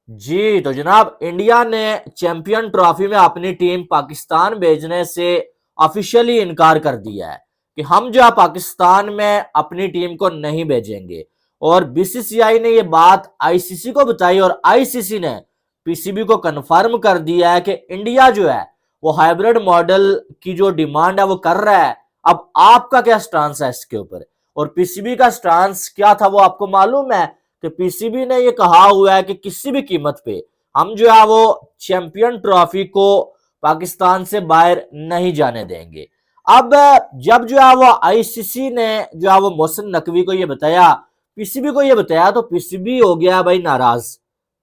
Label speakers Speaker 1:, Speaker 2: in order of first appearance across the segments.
Speaker 1: जी तो जनाब, इंडिया ने चैंपियन ट्रॉफी में अपनी टीम पाकिस्तान भेजने से ऑफिशियली इनकार कर दिया है कि हम जो है पाकिस्तान में अपनी टीम को नहीं भेजेंगे। और बीसीसीआई ने यह बात आईसीसी को बताई और आईसीसी ने पीसीबी को कंफर्म कर दिया है कि इंडिया जो है वो हाइब्रिड मॉडल की जो डिमांड है वो कर रहा है। अब आपका क्या स्टांस है इसके ऊपर, और पीसीबी का स्टांस क्या था वो आपको मालूम है कि पीसीबी ने ये कहा हुआ है कि किसी भी कीमत पे हम जो है वो चैंपियन ट्रॉफी को पाकिस्तान से बाहर नहीं जाने देंगे। अब जब जो है वो आईसीसी ने जो है वो मोहसिन नकवी को ये बताया, पीसीबी को ये बताया, तो पीसीबी हो गया भाई नाराज,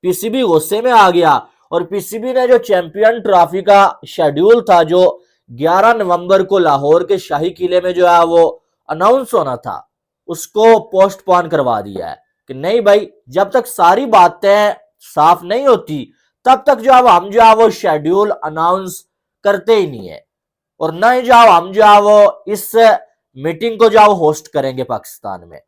Speaker 1: पीसीबी गुस्से में आ गया। और पीसीबी ने जो चैंपियन ट्रॉफी का शेड्यूल था जो 11 नवंबर को लाहौर के शाही किले में जो है वो अनाउंस होना था, उसको पोस्टपोन करवा दिया है कि नहीं भाई, जब तक सारी बातें साफ नहीं होती तब तक जो है हम जो है वो शेड्यूल अनाउंस करते ही नहीं है। और न ही जो हम जो है वो इस मीटिंग को जो है होस्ट करेंगे पाकिस्तान में।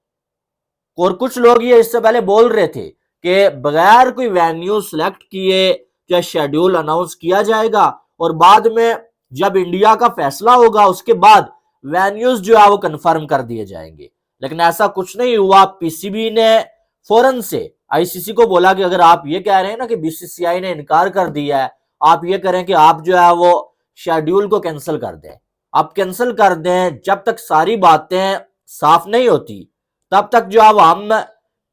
Speaker 1: और कुछ लोग ये इससे पहले बोल रहे थे कि बगैर कोई वेन्यू सिलेक्ट किए क्या शेड्यूल अनाउंस किया जाएगा, और बाद में जब इंडिया का फैसला होगा उसके बाद वेन्यूज जो है वो कंफर्म कर दिए जाएंगे। लेकिन ऐसा कुछ नहीं हुआ। पीसीबी ने फौरन से आईसीसी को बोला कि अगर आप ये कह रहे हैं ना कि बीसीसीआई ने इनकार कर दिया है, आप ये करें कि आप जो है वो शेड्यूल को कैंसिल कर दें। आप कैंसिल कर दें, जब तक सारी बातें साफ नहीं होती तब तक जो अब हम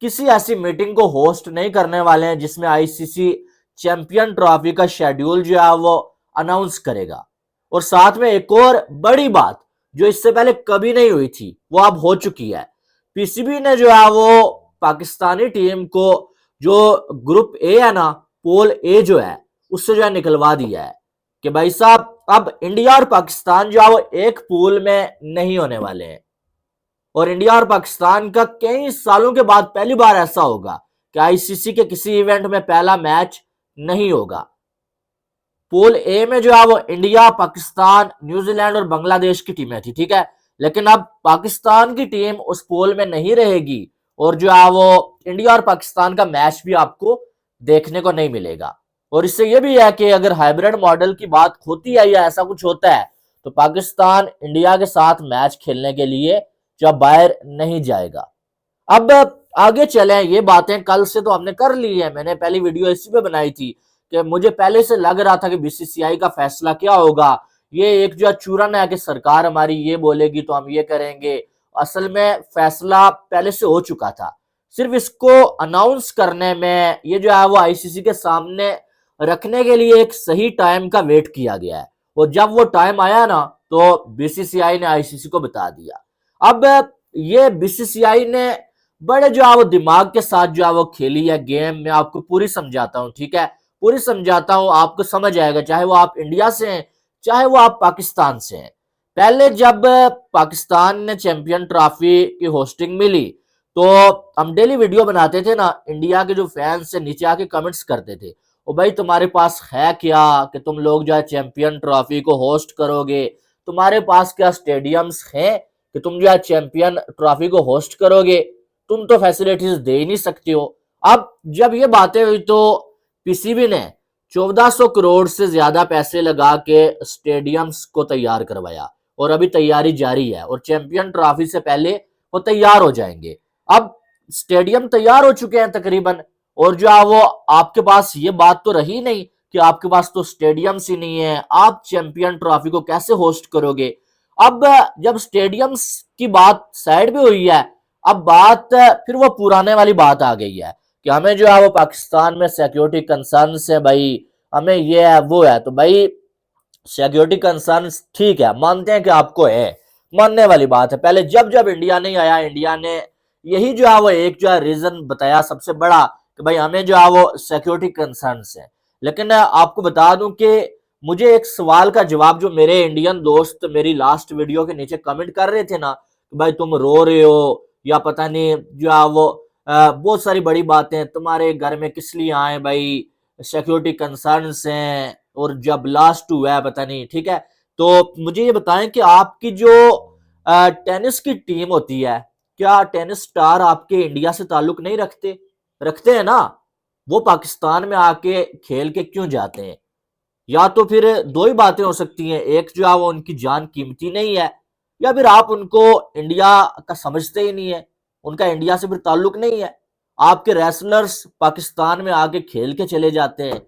Speaker 1: किसी ऐसी मीटिंग को होस्ट नहीं करने वाले हैं जिसमें आईसीसी चैंपियन ट्रॉफी का शेड्यूल जो है वो अनाउंस करेगा। और साथ में एक और बड़ी बात जो इससे पहले कभी नहीं हुई थी वो अब हो चुकी है। पीसीबी ने जो है वो पाकिस्तानी टीम को जो ग्रुप ए है ना, पोल ए जो है, उससे जो है निकलवा दिया है कि भाई साहब अब इंडिया और पाकिस्तान जो है वो एक पूल में नहीं होने वाले हैं। और इंडिया और पाकिस्तान का कई सालों के बाद पहली बार ऐसा होगा कि आईसीसी के किसी इवेंट में पहला मैच नहीं होगा। पूल ए में जो है वो इंडिया, पाकिस्तान, न्यूजीलैंड और बांग्लादेश की टीमें थी, ठीक है। लेकिन अब पाकिस्तान की टीम उस पोल में नहीं रहेगी और जो है वो इंडिया और पाकिस्तान का मैच भी आपको देखने को नहीं मिलेगा। और इससे यह भी है कि अगर हाइब्रिड मॉडल की बात होती है या ऐसा कुछ होता है तो पाकिस्तान इंडिया के साथ मैच खेलने के लिए जो बाहर नहीं जाएगा। अब आगे चलें, ये बातें कल से तो हमने कर ली है, मैंने पहली वीडियो इसी पे बनाई थी कि मुझे पहले से लग रहा था कि बीसीसीआई का फैसला क्या होगा। ये एक जो चूरन है कि सरकार हमारी ये बोलेगी तो हम ये करेंगे। असल में फैसला पहले से हो चुका था, सिर्फ इसको अनाउंस करने में ये जो है वो आईसीसी के सामने रखने के लिए एक सही टाइम का वेट किया गया है। और जब वो टाइम आया ना तो बीसीसीआई ने आईसीसी को बता दिया। अब ये बीसीसीआई ने बड़े जो है वो दिमाग के साथ जो है वो खेली है गेम। मैं आपको पूरी समझाता हूँ, ठीक है, पूरी समझाता हूँ, आपको समझ आएगा, चाहे वो आप इंडिया से हैं चाहे वो आप पाकिस्तान से हैं। पहले जब पाकिस्तान ने चैंपियन ट्रॉफी की होस्टिंग मिली तो हम डेली वीडियो बनाते थे ना, इंडिया के जो फैंस से नीचे आके कमेंट्स करते थे, ओ भाई तुम्हारे पास है क्या कि तुम लोग जो है चैंपियन ट्रॉफी को होस्ट करोगे, तुम्हारे पास क्या स्टेडियम्स हैं कि तुम जो है चैंपियन ट्रॉफी को होस्ट करोगे, तुम तो फैसिलिटीज दे ही नहीं सकते हो। अब जब ये बातें हुई तो पीसीबी ने 1400 करोड़ से ज्यादा पैसे लगा के स्टेडियम्स को तैयार करवाया और अभी तैयारी जारी है और चैंपियन ट्रॉफी से पहले वो तैयार हो जाएंगे। अब स्टेडियम तैयार हो चुके हैं तकरीबन, और जो है वो आपके पास ये बात तो रही नहीं कि आपके पास तो स्टेडियम्स ही नहीं है, आप चैंपियन ट्रॉफी को कैसे होस्ट करोगे। अब जब स्टेडियम्स की बात साइड में हुई है, अब बात फिर वो पुराने वाली बात आ गई है कि हमें जो है वो पाकिस्तान में सिक्योरिटी कंसर्न है भाई, हमें ये है वो है। तो भाई सिक्योरिटी कंसर्न ठीक है, मानते हैं कि आपको है, मानने वाली बात है। पहले जब जब इंडिया नहीं आया, इंडिया ने यही जो है वो एक जो है रीजन बताया सबसे बड़ा कि भाई हमें जो है वो सिक्योरिटी कंसर्न है। लेकिन आपको बता दूं कि मुझे एक सवाल का जवाब जो मेरे इंडियन दोस्त मेरी लास्ट वीडियो के नीचे कमेंट कर रहे थे ना कि भाई तुम रो रहे हो या पता नहीं जो है वो बहुत सारी बड़ी बातें तुम्हारे घर में किस लिए आए भाई, सिक्योरिटी कंसर्न्स हैं और जब लास्ट हुआ है पता नहीं, ठीक है। तो मुझे ये बताएं कि आपकी जो टेनिस की टीम होती है, क्या टेनिस स्टार आपके इंडिया से ताल्लुक नहीं रखते? रखते हैं ना। वो पाकिस्तान में आके खेल के क्यों जाते हैं? या तो फिर दो ही बातें हो सकती हैं, एक जो है वो उनकी जान कीमती नहीं है, या फिर आप उनको इंडिया का समझते ही नहीं है, उनका इंडिया से फिर ताल्लुक नहीं है। आपके रेसलर्स पाकिस्तान में आके खेल के चले जाते हैं,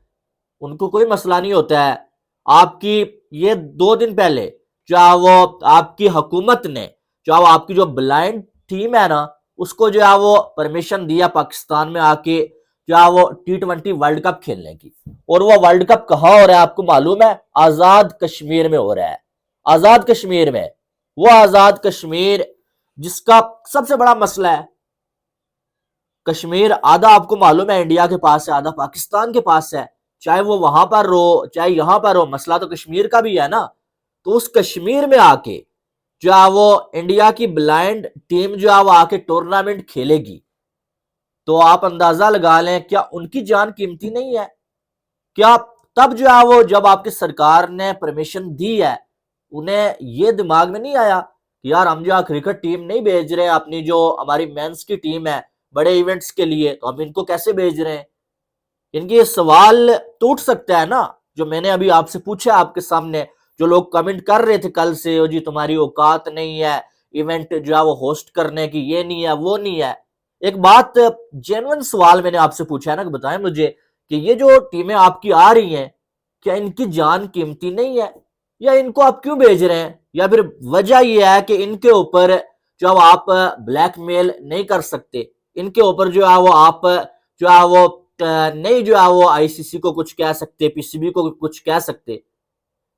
Speaker 1: उनको कोई मसला नहीं होता है। आपकी ये 2 दिन पहले जो वो आपकी हुकूमत ने जो आपकी जो ब्लाइंड टीम है ना, उसको जो है वो परमिशन दिया पाकिस्तान में आके जो है वो T20 वर्ल्ड कप खेलने की। और वो वर्ल्ड कप कहाँ हो रहा है आपको मालूम है? आजाद कश्मीर में हो रहा है। आजाद कश्मीर में, वो आजाद कश्मीर जिसका सबसे बड़ा मसला है। कश्मीर आधा आपको मालूम है इंडिया के पास है, आधा पाकिस्तान के पास है। चाहे वो वहां पर हो चाहे यहां पर हो, मसला तो कश्मीर का भी है ना। तो उस कश्मीर में आके जो है वो इंडिया की ब्लाइंड टीम जो है वो आके टूर्नामेंट खेलेगी, तो आप अंदाजा लगा लें क्या उनकी जान कीमती नहीं है? क्या तब जो है वो जब आपकी सरकार ने परमिशन दी है, उन्हें ये दिमाग में नहीं आया कि यार हम जो क्रिकेट टीम नहीं भेज रहे हैं, अपनी जो हमारी मेंस की टीम है बड़े इवेंट्स के लिए, तो हम इनको कैसे भेज रहे हैं? इनके ये सवाल टूट सकता है ना, जो मैंने अभी आपसे पूछा आपके सामने। जो लोग कमेंट कर रहे थे कल से, ओ जी तुम्हारी औकात नहीं है इवेंट जो है वो होस्ट करने की, ये नहीं है वो नहीं है। एक बात जेन्युइन सवाल मैंने आपसे पूछा है ना, कि बताएं मुझे कि ये जो टीमें आपकी आ रही हैं, क्या इनकी जान कीमती नहीं है? या इनको आप क्यों भेज रहे हैं? या फिर वजह यह है कि इनके ऊपर जो आप ब्लैकमेल नहीं कर सकते, इनके ऊपर जो है वो आप जो है वो नहीं जो है वो आईसीसी को कुछ कह सकते, पीसीबी को कुछ कह सकते।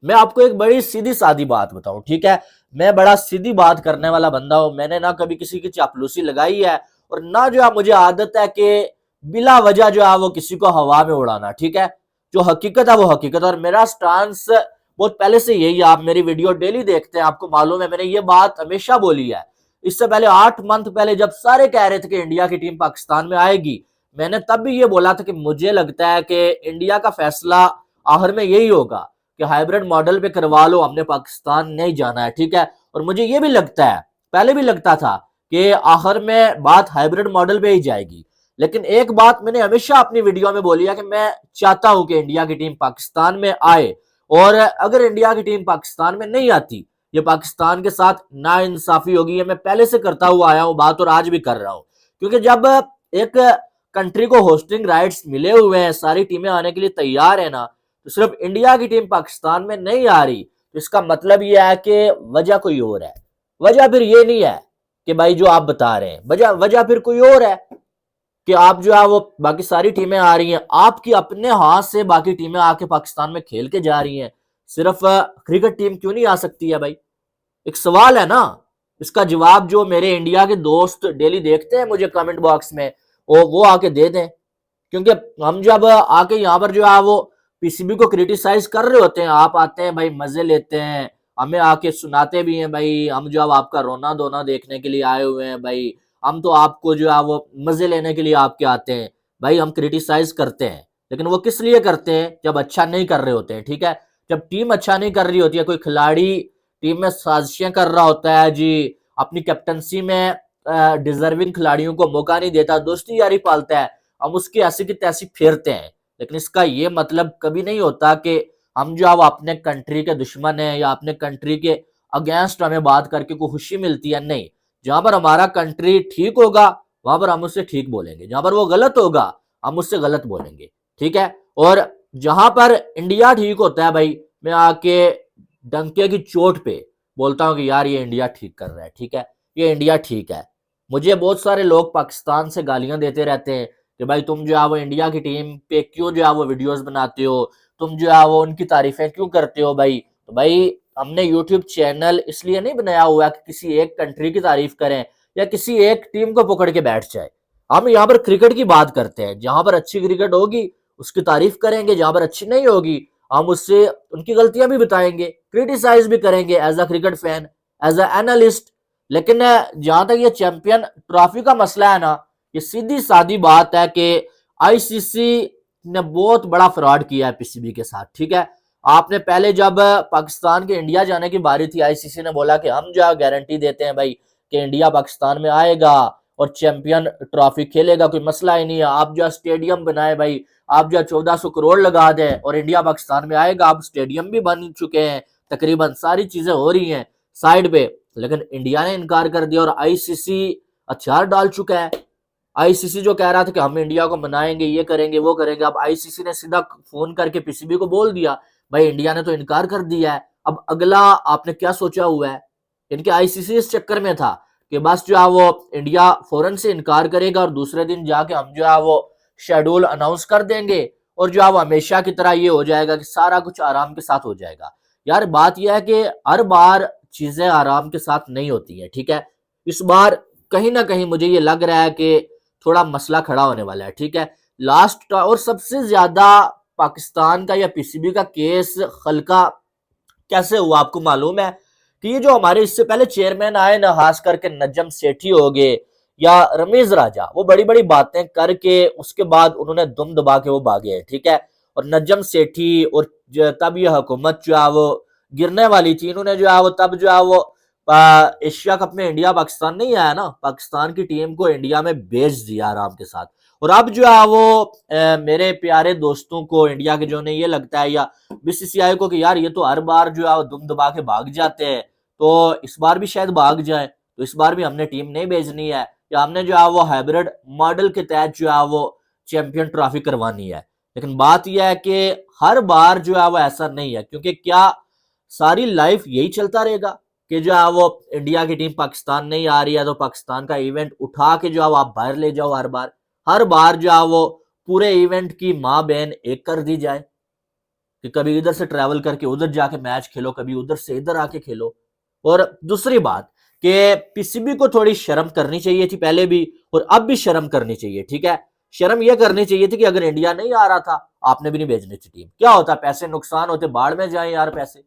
Speaker 1: मैं आपको एक बड़ी सीधी सादी बात बताऊं, ठीक है? मैं बड़ा सीधी बात करने वाला बंदा हूं, मैंने ना कभी किसी की चापलूसी लगाई है, और ना जो है मुझे आदत है कि बिला वजह जो है वो किसी को हवा में उड़ाना, ठीक है? जो हकीकत है वो हकीकत, और मेरा स्टांस बहुत पहले से यही है। आप मेरी वीडियो डेली देखते हैं, आपको मालूम है मैंने ये बात हमेशा बोली है। इससे पहले 8 मंथ पहले जब सारे कह रहे थे कि इंडिया की टीम पाकिस्तान में आएगी, मैंने तब भी ये बोला था कि मुझे लगता है कि इंडिया का फैसला आखिर में यही होगा कि हाइब्रिड मॉडल पे करवा लो, हमने पाकिस्तान नहीं जाना है, ठीक है? और मुझे ये भी लगता है, पहले भी लगता था कि आखिर में बात हाइब्रिड मॉडल पे ही जाएगी। लेकिन एक बात मैंने हमेशा अपनी वीडियो में बोली है कि मैं चाहता हूं कि इंडिया की टीम पाकिस्तान में आए, और अगर इंडिया की टीम पाकिस्तान में नहीं आती, ये पाकिस्तान के साथ नाइंसाफी होगी। ये मैं पहले से करता हुआ आया हूं बात, और आज भी कर रहा हूं। क्योंकि जब एक कंट्री को होस्टिंग राइट्स मिले हुए हैं, सारी टीमें आने के लिए तैयार है ना, तो सिर्फ इंडिया की टीम पाकिस्तान में नहीं आ रही, तो इसका मतलब यह है कि वजह कोई और है। वजह फिर ये नहीं है कि भाई जो आप बता रहे हैं, वजह वजह फिर कोई और है कि आप जो है वो बाकी सारी टीमें आ रही हैं, आपकी अपने हाथ से बाकी टीमें आके पाकिस्तान में खेल के जा रही हैं, सिर्फ क्रिकेट टीम क्यों नहीं आ सकती है भाई? एक सवाल है ना। इसका जवाब जो मेरे इंडिया के दोस्त डेली देखते हैं मुझे कमेंट बॉक्स में, वो आके दे दें। क्योंकि हम जब आके यहाँ पर जो है वो पीसीबी को क्रिटिसाइज कर रहे होते हैं, आप आते हैं भाई मजे लेते हैं, हमें आके सुनाते भी हैं भाई हम जो अब आपका रोना धोना देखने के लिए आए हुए हैं भाई, हम तो आपको जो है वो मजे लेने के लिए आपके आते हैं। भाई हम क्रिटिसाइज करते हैं, लेकिन वो किस लिए करते हैं? जब अच्छा नहीं कर रहे होते हैं, ठीक है? जब टीम अच्छा नहीं कर रही होती है, कोई खिलाड़ी टीम में साजिशें कर रहा होता है जी, अपनी कैप्टनसी में डिजर्विंग खिलाड़ियों को मौका नहीं देता, दोस्ती यारी पालता है, हम उसकी ऐसी की तैसी फेरते हैं। लेकिन इसका ये मतलब कभी नहीं होता कि हम जो अब अपने कंट्री के दुश्मन हैं, या अपने कंट्री के अगेंस्ट हमें बात करके कोई खुशी मिलती है। नहीं, जहां पर हमारा कंट्री ठीक होगा वहां पर हम उससे ठीक बोलेंगे, जहां पर वो गलत होगा हम उससे गलत बोलेंगे, ठीक है? और जहां पर इंडिया ठीक होता है भाई, मैं आके डंके की चोट पे बोलता हूं कि यार ये इंडिया ठीक कर रहा है, ठीक है? ये इंडिया ठीक है। मुझे बहुत सारे लोग पाकिस्तान से गालियां देते रहते हैं कि भाई तुम जो है वो इंडिया की टीम पे क्यों जो है वो वीडियोस बनाते हो, तुम जो है वो उनकी तारीफें क्यों करते हो भाई? तो भाई हमने यूट्यूब चैनल इसलिए नहीं बनाया हुआ कि किसी एक कंट्री की तारीफ करें या किसी एक टीम को पकड़ के बैठ जाए। हम यहाँ पर क्रिकेट की बात करते हैं, जहां पर अच्छी क्रिकेट होगी उसकी तारीफ करेंगे, जहां पर अच्छी नहीं होगी हम उससे उनकी गलतियां भी बताएंगे, क्रिटिसाइज भी करेंगे as a cricket fan, as a analyst. लेकिन जहां तक ये चैंपियन ट्रॉफी का मसला है ना, ये सीधी सादी बात है कि आईसीसी ने बहुत बड़ा फ्रॉड किया है पीसीबी के साथ, ठीक है? आपने पहले जब पाकिस्तान के इंडिया जाने की बारी थी, आईसीसी ने बोला कि हम जो गारंटी देते हैं भाई कि इंडिया पाकिस्तान में आएगा, और चैंपियन ट्रॉफी खेलेगा, कोई मसला ही नहीं है। आप जो स्टेडियम बनाए भाई, आप जो 1400 करोड़ लगा दें और इंडिया पाकिस्तान में आएगा। आप स्टेडियम भी बन चुके हैं, तकरीबन सारी चीजें हो रही हैं साइड पे, लेकिन इंडिया ने इनकार कर दिया और आईसीसी हथियार डाल चुका है। आईसीसी जो कह रहा था कि हम इंडिया को मनाएंगे, ये करेंगे वो करेंगे, अब आईसीसी ने सीधा फोन करके पीसीबी को बोल दिया भाई इंडिया ने तो इनकार कर दिया है। अब अगला आपने क्या सोचा हुआ है? इनके आईसीसी इस चक्कर में था कि बस जो है वो इंडिया फौरन से इनकार करेगा और दूसरे दिन जाके हम जो है वो शेड्यूल अनाउंस कर देंगे और जो है वो हमेशा की तरह ये हो जाएगा कि सारा कुछ आराम के साथ हो जाएगा। यार बात यह है कि हर बार चीजें आराम के साथ नहीं होती है, ठीक है। इस बार कहीं ना कहीं मुझे ये लग रहा है कि थोड़ा मसला खड़ा होने वाला है, ठीक है। लास्ट और सबसे ज्यादा पाकिस्तान का या पीसीबी का केस हल्का कैसे हुआ आपको मालूम है? कि ये जो हमारे इससे पहले चेयरमैन आए ना, खास करके नजम सेठी हो गए या रमीज राजा, वो बड़ी बड़ी बातें करके उसके बाद उन्होंने दुम दबा के वो भागे हैं, ठीक है। और नजम सेठी और तब ये हुकूमत जो है वो गिरने वाली थी, इन्होंने जो है वो तब जो है वो एशिया कप में इंडिया पाकिस्तान नहीं आया ना, पाकिस्तान की टीम को इंडिया में भेज दिया आराम के साथ। और अब जो है वो मेरे प्यारे दोस्तों को इंडिया के जो ने ये लगता है या बीसीसीआई को कि यार ये तो हर बार जो है वो दुम दबा के भाग जाते हैं, तो इस बार भी शायद भाग जाए, तो इस बार भी हमने टीम नहीं भेजनी है या हमने जो है वो हाइब्रिड मॉडल के तहत जो है वो चैंपियन ट्रॉफी करवानी है। लेकिन बात यह है कि हर बार जो है वो ऐसा नहीं है, क्योंकि क्या सारी लाइफ यही चलता रहेगा कि जो है वो इंडिया की टीम पाकिस्तान नहीं आ रही है तो पाकिस्तान का इवेंट उठा के जो है वो आप बाहर ले जाओ हर बार जो है वो पूरे इवेंट की माँ बहन एक कर दी जाए कि कभी इधर से ट्रैवल करके उधर जाके मैच खेलो, कभी उधर से इधर आके खेलो। और दूसरी बात कि पीसीबी को थोड़ी शर्म करनी चाहिए थी पहले भी और अब भी शर्म करनी चाहिए, ठीक है। शर्म यह करनी चाहिए थी कि अगर इंडिया नहीं आ रहा था आपने भी नहीं भेजनी थी टीम, क्या होता, पैसे नुकसान होते, बाढ़ में जाए यार पैसे।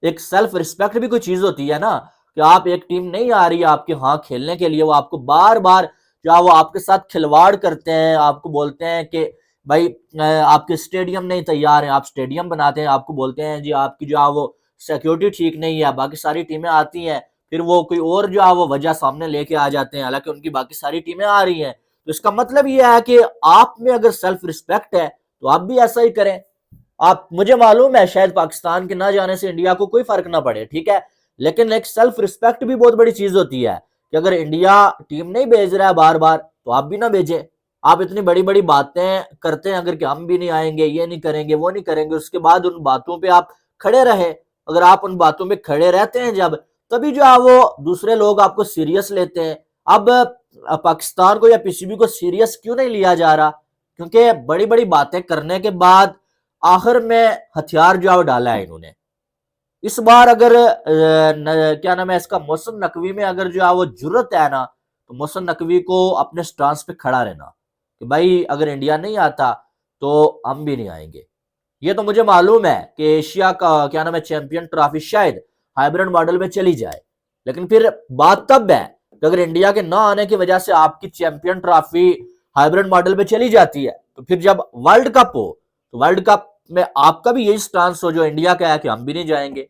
Speaker 1: एक सेल्फ रिस्पेक्ट भी कोई चीज होती है ना, कि आप एक टीम नहीं आ रही है आपके यहाँ खेलने के लिए, वो आपको बार बार जो वो आपके साथ खिलवाड़ करते हैं, आपको बोलते हैं कि भाई आपके स्टेडियम नहीं तैयार है, आप स्टेडियम बनाते हैं, आपको बोलते हैं जी आपकी जो है वो सिक्योरिटी ठीक नहीं है, बाकी सारी टीमें आती हैं फिर वो कोई और जो है वो वजह सामने लेके आ जाते हैं, हालांकि उनकी बाकी सारी टीमें आ रही हैं। तो इसका मतलब ये है कि आप में अगर सेल्फ रिस्पेक्ट है तो आप भी ऐसा ही करें। आप, मुझे मालूम है शायद पाकिस्तान के ना जाने से इंडिया को कोई फर्क ना पड़े, ठीक है, लेकिन एक सेल्फ रिस्पेक्ट भी बहुत बड़ी चीज होती है कि अगर इंडिया टीम नहीं भेज रहा है बार बार तो आप भी ना भेजें। आप इतनी बड़ी बड़ी बातें करते हैं अगर कि हम भी नहीं आएंगे, ये नहीं करेंगे, वो नहीं करेंगे, उसके बाद उन बातों पे आप खड़े रहे। अगर आप उन बातों पे खड़े रहते हैं जब, तभी जो है वो दूसरे लोग आपको सीरियस लेते हैं। अब पाकिस्तान को या पीसीबी को सीरियस क्यों नहीं लिया जा रहा? क्योंकि बड़ी बड़ी बातें करने के बाद आखिर में हथियार जो है वो डाला है इन्होंने। इस बार अगर क्या नाम है इसका, मोहसिन नकवी में अगर जो है वो जुर्रत है ना, तो मोहसिन नकवी को अपने स्टांस पे खड़ा रहना कि भाई अगर इंडिया नहीं आता तो हम भी नहीं आएंगे। ये तो मुझे मालूम है कि एशिया का क्या नाम है चैंपियन ट्रॉफी शायद हाइब्रिड मॉडल में चली जाए, लेकिन फिर बात तब है कि अगर इंडिया के ना आने की वजह से आपकी चैंपियन ट्रॉफी हाइब्रिड मॉडल में चली जाती है, तो फिर जब वर्ल्ड कप हो तो वर्ल्ड कप में आपका भी यही स्टांस हो जो इंडिया का है कि हम भी नहीं जाएंगे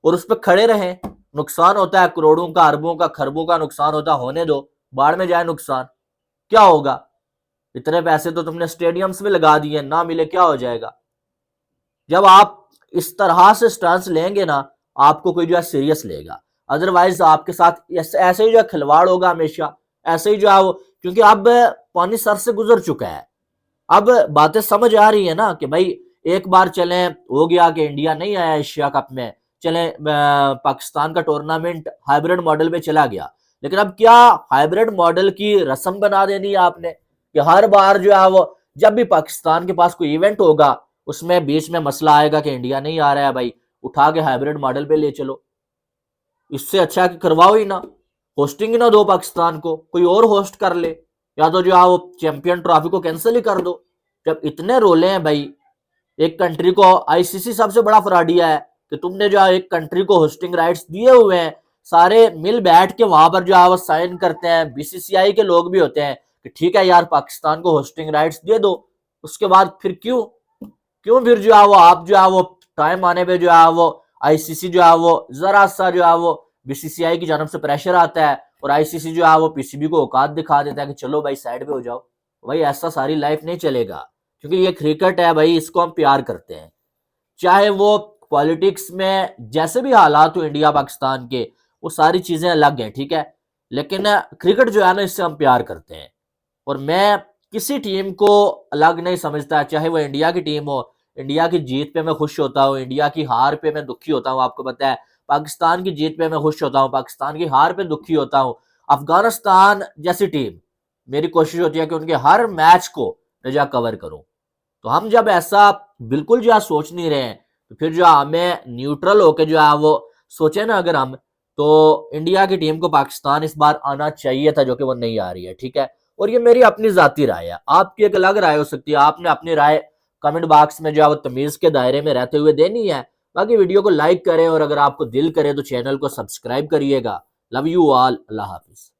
Speaker 1: और उस पर खड़े रहें। नुकसान होता है करोड़ों का, अरबों का, खरबों का नुकसान होता है, होने दो, बाढ़ में जाए नुकसान, क्या होगा? इतने पैसे तो तुमने स्टेडियम्स में लगा दिए, ना मिले क्या हो जाएगा? जब आप इस तरह से स्टांस लेंगे ना, आपको कोई जो है सीरियस लेगा, अदरवाइज आपके साथ ऐसे ही जो है खिलवाड़ होगा हमेशा, ऐसे ही जो है वो, क्योंकि अब पानी सर से गुजर चुका है। अब बातें समझ आ रही है ना कि भाई एक बार चले, हो गया कि इंडिया नहीं आया एशिया कप में, चले पाकिस्तान का टूर्नामेंट हाइब्रिड मॉडल में चला गया, लेकिन अब क्या हाइब्रिड मॉडल की रस्म बना देनी है आपने कि हर बार जो है वो जब भी पाकिस्तान के पास कोई इवेंट होगा उसमें बीच में मसला आएगा कि इंडिया नहीं आ रहा है, भाई उठा के हाइब्रिड मॉडल पे ले चलो। इससे अच्छा कि करवाओ ही ना, होस्टिंग ही ना दो पाकिस्तान को, कोई और होस्ट कर ले, या तो जो है वो चैंपियन ट्रॉफी को कैंसिल ही कर दो। जब इतने रोले हैं भाई, एक कंट्री को आईसीसी सबसे बड़ा फ्रॉडिया है कि तुमने जो है एक कंट्री को होस्टिंग राइट्स दिए हुए हैं, सारे मिल बैठ के वहां पर जो है वो साइन करते हैं, बीसीसीआई के लोग भी होते हैं कि ठीक है यार पाकिस्तान को होस्टिंग राइट्स दे दो, उसके बाद फिर क्यों क्यों फिर जो है वो आप जो है वो टाइम आने पे जो है वो आईसीसी जो है वो जरा सा जो है वो बीसीसीआई की जानब से प्रेशर आता है और आईसीसी जो है वो पीसीबी को औकात दिखा देता है कि चलो भाई साइड पे हो जाओ। भाई ऐसा सारी लाइफ नहीं चलेगा, क्योंकि ये क्रिकेट है भाई, इसको हम प्यार करते हैं। चाहे वो पॉलिटिक्स में जैसे भी हालात हो इंडिया पाकिस्तान के, वो सारी चीजें अलग हैं, ठीक है, लेकिन क्रिकेट जो है ना, इससे हम प्यार करते हैं। और मैं किसी टीम को अलग नहीं समझता, चाहे वो इंडिया की टीम हो। इंडिया की जीत पे मैं खुश होता हूँ, इंडिया की हार पे मैं दुखी होता हूँ, आपको पता है। पाकिस्तान की जीत पे मैं खुश होता हूँ, पाकिस्तान की हार पे दुखी होता हूँ। अफगानिस्तान जैसी टीम, मेरी कोशिश होती है कि उनके हर मैच को मैं जो कवर करूं। तो हम जब ऐसा बिल्कुल जो है सोच नहीं रहे हैं, तो फिर जो हमें न्यूट्रल होके जो है वो सोचे ना अगर हम, तो इंडिया की टीम को पाकिस्तान इस बार आना चाहिए था, जो कि वो नहीं आ रही है, ठीक है। और ये मेरी अपनी जाती राय है, आपकी एक अलग राय हो सकती है, आपने अपनी राय कमेंट बॉक्स में जो है वो तमीज के दायरे में रहते हुए देनी है। बाकी वीडियो को लाइक करें और अगर आपको दिल करे तो चैनल को सब्सक्राइब करिएगा। Love you all, Allah Hafiz.